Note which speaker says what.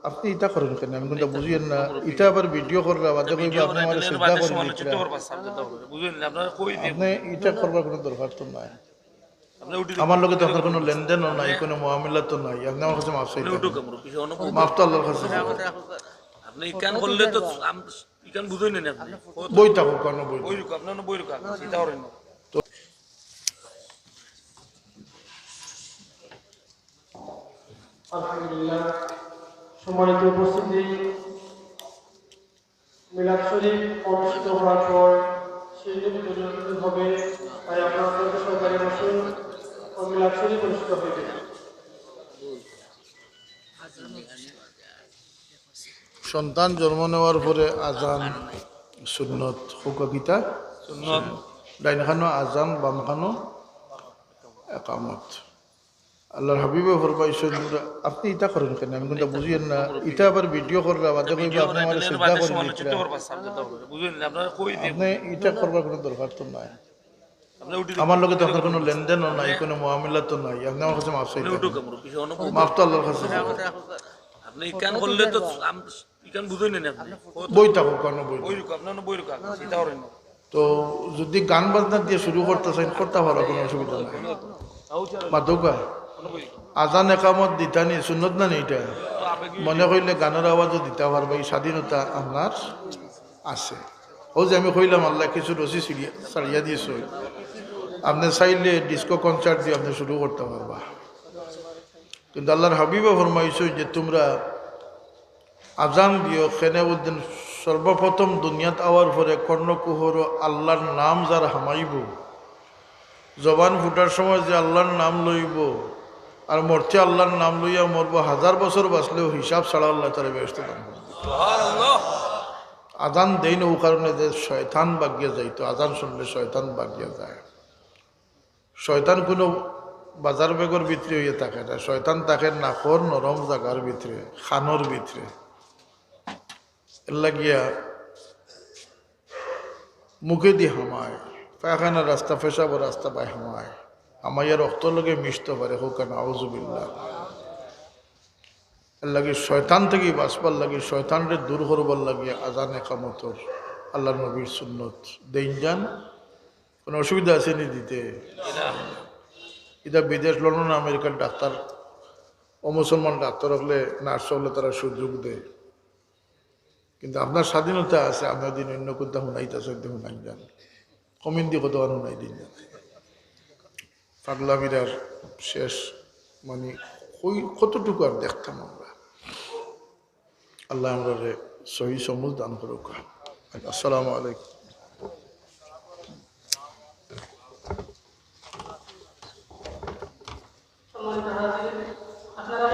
Speaker 1: আপনি ইটা করেন কেন? আমি কিন্তু বুঝিয়েন না। ইটা আবার ভিডিও করলে আবার দেখো আপনি আমার চিন্তা করেন আপনি ইটা করবার কোনো দরকার তো নাই। আমার লোকে তো আপনার কোনো লেনদেনও নাই, কোনো মহামিলা তো নাই। আপনি আমার কাছে মাফ চাইতে মাফ তো আল্লাহর কাছে
Speaker 2: আপনি ইকান করলে তো ইকান বুঝই নেন আপনি
Speaker 1: বই থাকুক কোনো বই
Speaker 2: বই রুক আপনার বই রুক চিন্তা করেন না।
Speaker 3: আলহামদুলিল্লাহ, সম্মানিত উপস্থিতি, মিলাদ শরীফ অনুষ্ঠিত হওয়ার পর সেই নির্ধারিত হবে, তাই আপনারা সরকারি বসুন ও মিলাদ শরীফ অনুষ্ঠিত হবে।
Speaker 1: সন্তান জন্ম নেওয়ার পরে আজান সুন্নত হুকাকিতা
Speaker 2: সুন্নত
Speaker 1: ডাইন খানো আজান বাম খানো একামত। আল্লাহর হাবিবে ফরমাইছেন আপনি ইটা করেন কেন? আমি কিন্তু বুঝিয়েন না। ইটা আবার ভিডিও করলে আবার দেখো আপনি আমার চিন্তা করেন আপনি ইটা করবার কোনো দরকার তো নাই। আমার লোকে তো আপনার কোনো লেনদেনও নাই, কোনো মহামিলা তো নাই। আপনি আমার কাছে মাফ চাইতে মাফ তো আল্লাহর কাছে
Speaker 2: আপনি ইকান করলে তো ইকান বুঝই নেন আপনি
Speaker 1: বই থাকুক কোনো বই
Speaker 2: বই রুক আপনার বই রুক চিন্তা করেন না।
Speaker 1: তো যদি গান বাজনা দিয়ে শুরু করতে চাই করতে পারো, কোনো অসুবিধা নাই। মাদুকা আজান একামত দিতানি সুন্নত না এইটা মনে করিলে গানের আওয়াজও দিতে পারবে, এই স্বাধীনতা আপনার আছে। ও যে আমি কইলাম আল্লাহ কিছু রসি ছাড়িয়া দিয়েছ, আপনি চাইলে ডিস্কো কনসার্ট দিয়ে আপনি শুরু করতে পারবা। কিন্তু আল্লাহর হাবিবে ফরমাইছ যে তোমরা আজান দিও খেনে উদ্দিন সর্বপ্রথম দুনিয়াত আওয়ার পরে কর্ণকুহর আল্লাহর নাম যার হামাইব, জবান ফুটার সময় যে আল্লাহর নাম লইব আর মরতে আল্লাহর নাম লইয়া মরবো, 1000 বছর বাঁচলেও হিসাব ছাড়া আল্লাহ তারা ব্যস্ত দান করবে। আজান দেই না ও কারণে যে শয়তান বাগিয়া যাইতো, আজান শুনলে শয়তান বাগিয়া যায়। শয়তান কোনো বাজার বেগর ভিতরে হইয়া থাকে না, শয়তান থাকে নাকর নরম জাগার ভিতরে, খানোর ভিতরে। এর লাগিয়া মুখে দিয়ে হামায়, পায়খানা রাস্তা পেশাব রাস্তা পায় হামায়, হামাইয়া রক্ত লগে মিশতে পারে হোক না আউযুবিল্লাহ। এর লাগে শয়তান থেকে বাঁচবার লাগে, শয়তানরে দূর করবার লাগে আজান একামতর আল্লাহ নবীর সুন্নত দেন যান। কোনো অসুবিধা আছে নি দিতে? এটা বিদেশ লন্ডন আমেরিকার ডাক্তার ও মুসলমান ডাক্তার হলে নার্স হলে তারা সুযোগ দেয়, কিন্তু আপনার স্বাধীনতা আছে। আপনার দিন অন্য কোথাও শুনাইতেছে শুনাই যান, কমিন দিয়ে কোথাও শুনাই দিন যান। পাগলামিরার শেষ মানে ওই কতটুকু আর দেখতাম আমরা। আল্লাহ আমরা সহি সমুজ দান করুক। আসসালামু আলাইকুম।
Speaker 3: সম্মানিত হাজির, আপনারা